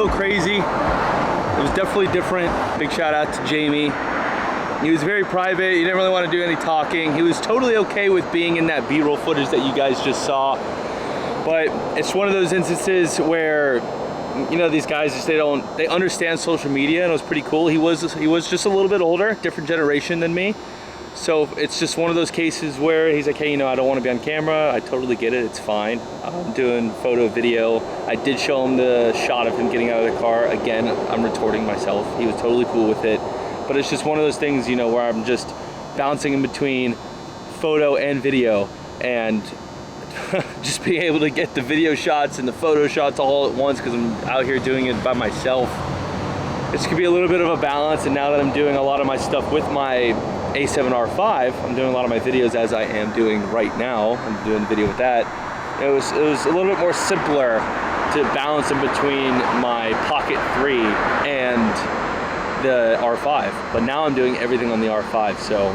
little crazy. It was definitely different. Big shout out to Jamie. He was very private. He didn't really want to do any talking. He was totally okay with being in that B-roll footage that you guys just saw. But it's one of those instances where, you know, these guys just, they understand social media, and it was pretty cool. He was just a little bit older, different generation than me. So it's just one of those cases where he's like, hey, you know, I don't want to be on camera. I totally get it. It's fine. I'm doing photo, video. I did show him the shot of him getting out of the car. Again, I'm retorting myself. He was totally cool with it. But it's just one of those things, you know, where I'm just bouncing in between photo and video, and just being able to get the video shots and the photo shots all at once because I'm out here doing it by myself. This could be a little bit of a balance, and now that I'm doing a lot of my stuff with my A7R5, I'm doing a lot of my videos as I am doing right now. I'm doing the video with that. It was a little bit more simpler to balance in between my Pocket 3 and the R5, but now I'm doing everything on the R5. So,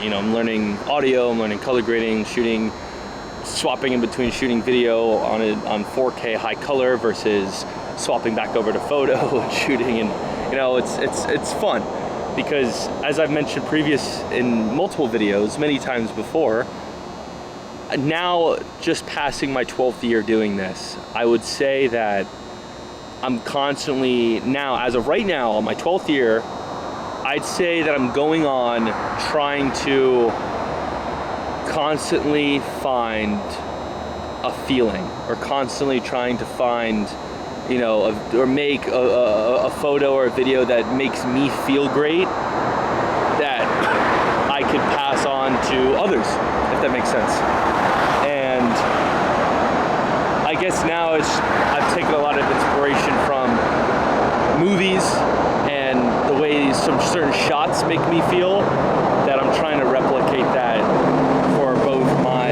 you know, I'm learning audio, I'm learning color grading, shooting, swapping in between shooting video on 4K high color versus swapping back over to photo and shooting, and you know, it's fun because, as I've mentioned previous in multiple videos many times before, now just passing my 12th year doing this, I would say that I'm constantly, now, as of right now, on my 12th year, I'd say that I'm going on trying to constantly find a feeling, or constantly trying to find, you know, or make a photo or a video that makes me feel great, that I could pass on to others, if that makes sense. And I guess now I've taken a lot of inspiration from movies and the way some certain shots make me feel, that I'm trying to replicate that for both my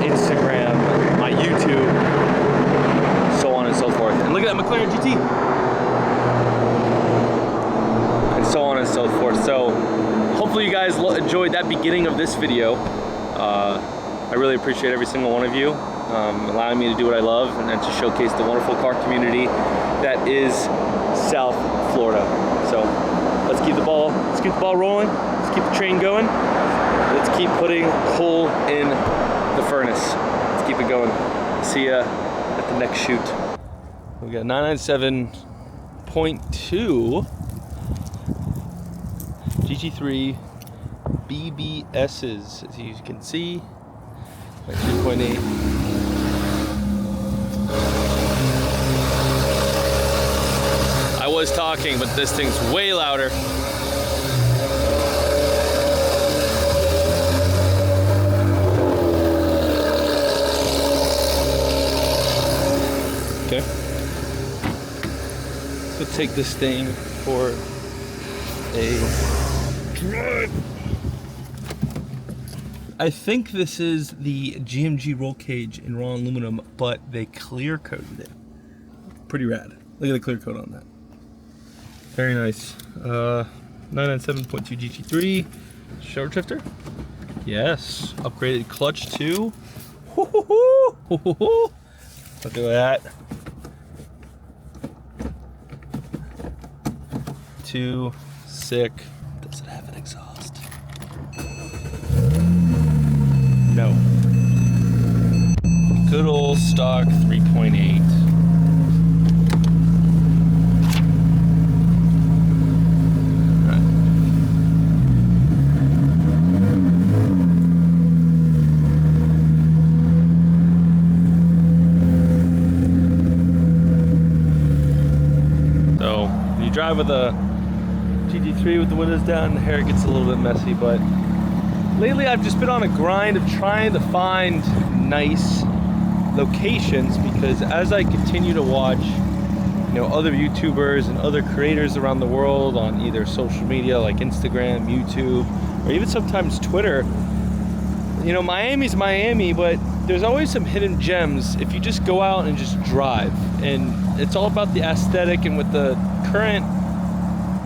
Instagram, my YouTube, so on and so forth. And look at that McLaren GT! And so on and so forth. So hopefully you guys enjoyed that beginning of this video. I really appreciate every single one of you allowing me to do what I love, and then to showcase the wonderful car community that is South Florida. So let's keep the ball rolling. Let's keep the train going. Let's keep putting coal in the furnace. Let's keep it going. See ya at the next shoot. We got 997.2 GT3 BBSs, as you can see. 2.8. I was talking, but this thing's way louder. Okay. Let's take this thing for a drive. I think this is the GMG roll cage in raw aluminum, but they clear coated it. Pretty rad. Look at the clear coat on that. Very nice. 997.2 GT3 short shifter. Yes. Upgraded clutch too. Look at that. Too sick. Does it have an exhaust? No. Good old stock 3.8. So when you drive with a GT3 with the windows down, the hair gets a little bit messy, but lately I've just been on a grind of trying to find nice locations, because as I continue to watch, you know, other YouTubers and other creators around the world on either social media like Instagram, YouTube, or even sometimes Twitter, you know, Miami's Miami, but there's always some hidden gems if you just go out and just drive. And it's all about the aesthetic, and with the current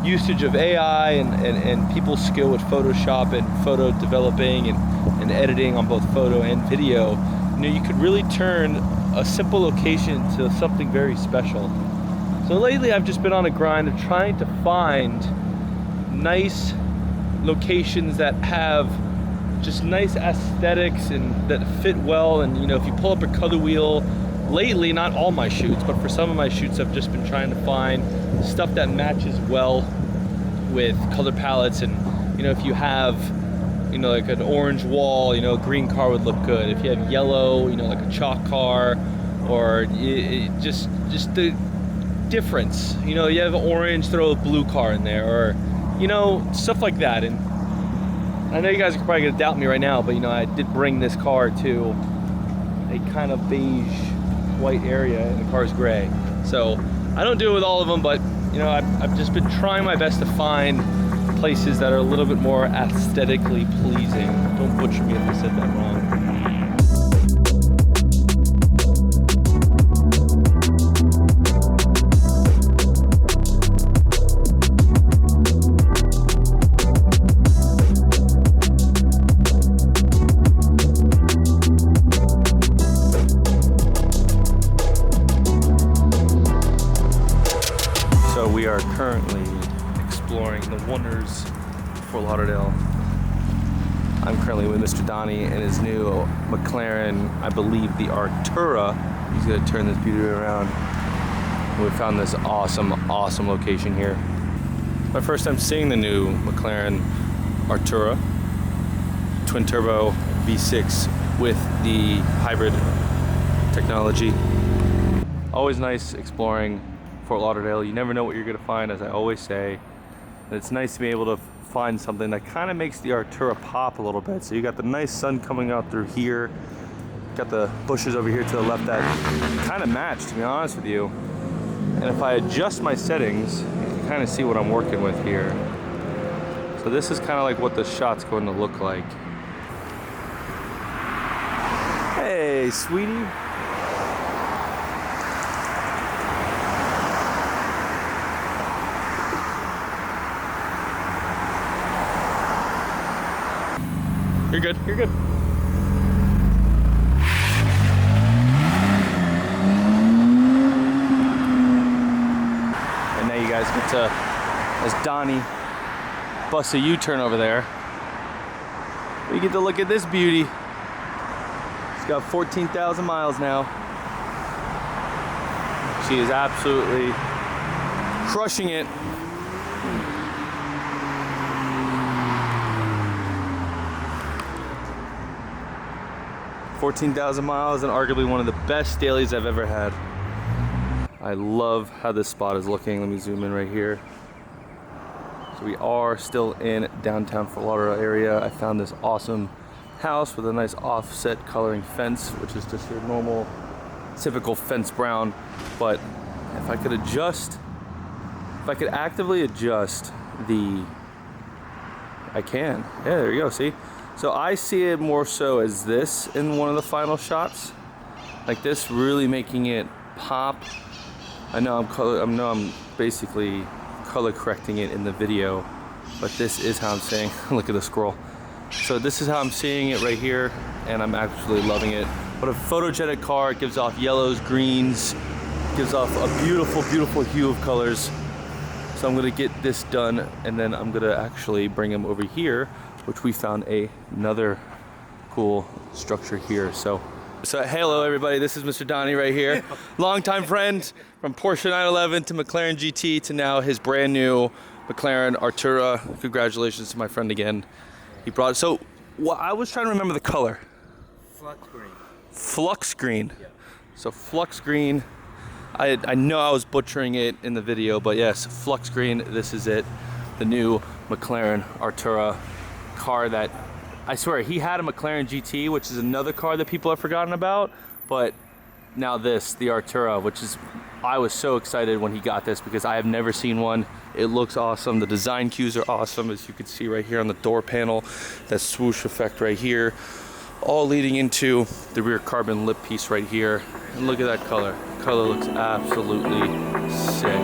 usage of AI and people's skill with Photoshop and photo developing and editing on both photo and video, you know, you could really turn a simple location to something very special. So lately I've just been on a grind of trying to find nice locations that have just nice aesthetics and that fit well. And you know, if you pull up a color wheel, lately, not all my shoots, but for some of my shoots, I've just been trying to find stuff that matches well with color palettes. And you know, if you have, you know, like an orange wall, you know, a green car would look good. If you have yellow, you know, like a chalk car, or just the difference. You know, you have orange, throw a blue car in there, or you know, stuff like that. And I know you guys are probably gonna doubt me right now, but you know, I did bring this car to a kind of beige white area, and the car's gray. So I don't do it with all of them, but you know, I've just been trying my best to find places that are a little bit more aesthetically pleasing. Don't butcher me if I said that wrong. We are currently exploring the wonders of Fort Lauderdale. I'm currently with Mr. Donnie and his new McLaren, I believe the Artura. He's gonna turn this beauty around. We found this awesome location here. My first time seeing the new McLaren Artura, twin turbo V6 with the hybrid technology. Always nice exploring Fort Lauderdale. You never know what you're gonna find, as I always say. And it's nice to be able to find something that kind of makes the Artura pop a little bit. So you got the nice sun coming out through here. Got the bushes over here to the left that kind of match, to be honest with you. And if I adjust my settings, you can kind of see what I'm working with here. So this is kind of like what the shot's going to look like. Hey, sweetie. You're good, you're good. And now you guys get to, as Donnie busts a U-turn over there, we get to look at this beauty. It's got 14,000 miles now. She is absolutely crushing it. $14,000 miles and arguably one of the best dailies I've ever had. I love how this spot is looking. Let me zoom in right here. So we are still in downtown Fort Lauderdale area. I found this awesome house with a nice offset coloring fence, which is just your normal, typical fence brown. But if I could actively adjust I can. Yeah, there you go, see? So I see it more so as this in one of the final shots, like this, really making it pop. I know I'm basically color correcting it in the video, but this is how I'm saying. Look at the scroll. So this is how I'm seeing it right here, and I'm absolutely loving it. What a photogenic car! It gives off yellows, greens, gives off a beautiful, beautiful hue of colors. So I'm gonna get this done, and then I'm gonna actually bring him over here, which we found another cool structure here. So hello everybody, this is Mr. Donnie right here. Longtime friend, from Porsche 911 to McLaren GT to now his brand new McLaren Artura. Congratulations to my friend again. He brought it. So I was trying to remember the color. Flux green. Flux green. Yeah. So flux green. I know I was butchering it in the video, but yes, flux green, this is it. The new McLaren Artura. Car that, I swear, he had a McLaren GT, which is another car that people have forgotten about, but now this, the Artura, which is, I was so excited when he got this because I have never seen one. It looks awesome. The design cues are awesome, as you can see right here on the door panel. That swoosh effect right here, all leading into the rear carbon lip piece right here. And look at that color. The color looks absolutely sick.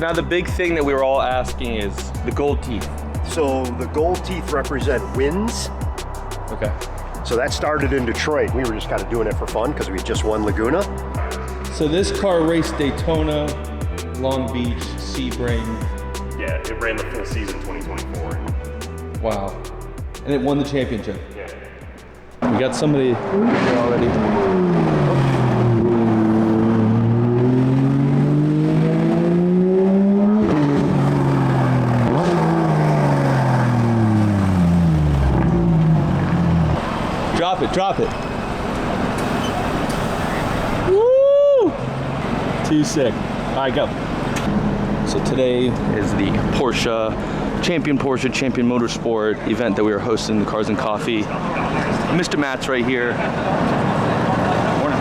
now the big thing that we were all asking is the gold teeth. So the gold teeth represent wins. Okay. So that started in Detroit. We were just kind of doing it for fun because we just won Laguna. So this car raced Daytona, Long Beach, Sebring. Yeah, it ran the full season 2024. Wow. And it won the championship. Yeah. We got somebody here already. Drop it. Woo! Too sick. All right, go. So today is the Champion Motorsport event that we are hosting, the Cars and Coffee. Mr. Matt's right here. Morning.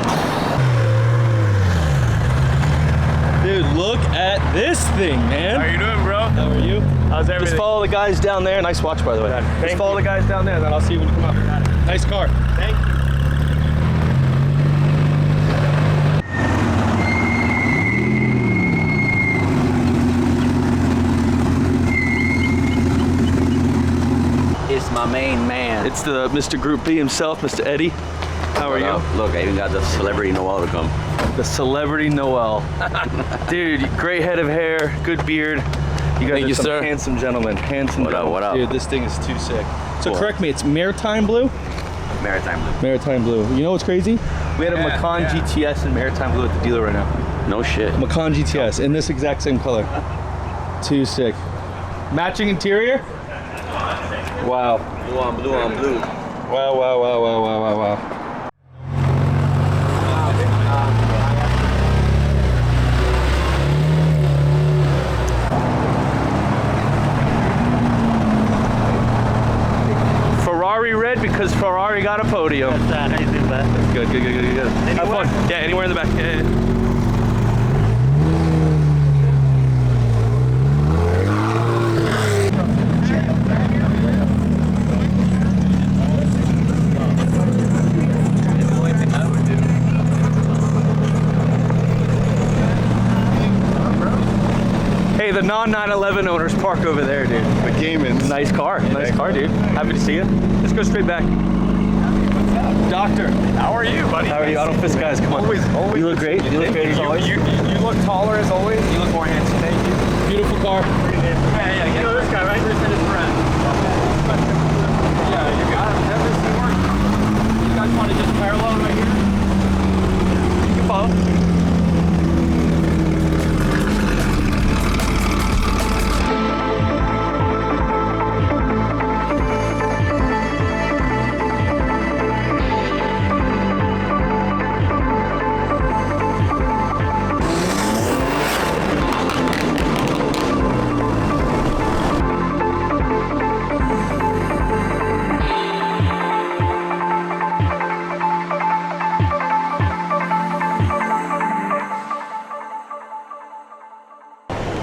Dude, look at this thing, man. How are you doing, bro? How are you? How's everything? Just follow the guys down there. Nice watch, by the way. Just follow the guys down there, and then I'll see you when you come up. Nice car. Thank you. It's my main man. It's the Mr. Group B himself, Mr. Eddie. How are you? Look, I even got the celebrity Noel to come. The celebrity Noel. Dude, great head of hair, good beard. You guys are some handsome gentlemen. Handsome gentlemen. What up? Dude, this thing is too sick. So Cool. correct me, it's Maritime Blue? Maritime Blue. Maritime Blue. You know what's crazy? We had a Macan GTS and Maritime Blue at the dealer right now. No shit. Macan GTS in this exact same color. Too sick. Matching interior? Wow. Blue on blue on blue. Wow, wow, wow, wow, wow, wow, wow. Ferrari red because Ferrari got a podium. How you doing, man? Good. Have fun. Yeah, anywhere in the back. Yeah. Hey, the non-911 owners park over there, dude. The Gaymans. Nice car, dude. Happy to see you. Let's go straight back. Doctor. How are you, buddy? How are you? I don't fist guys, come on. Always. You look great. You look great as always. You look taller as always. You look more handsome. Thank you. Beautiful car. Yeah. You know this guy, right? This is his friend. Yeah, you got it. Have this thing work. You guys want to just parallel right here? You can follow.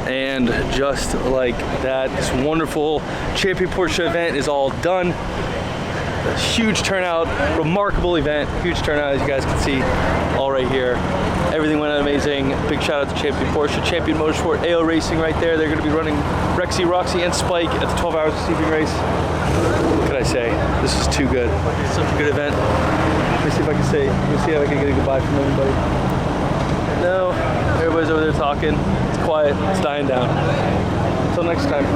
And just like that, this wonderful Champion Porsche event is all done. A huge turnout, remarkable event, huge turnout as you guys can see all right here. Everything went out amazing. Big shout out to Champion Porsche, Champion Motorsport, AO Racing right there. They're gonna be running Rexy, Roxy, and Spike at the 12 Hours of Sleeping race. What could I say? This is too good. Such a good event. Let me see if I can say, let me see if I can get a goodbye from everybody. No, everybody's over there talking. It's quiet, it's dying down. Until next time.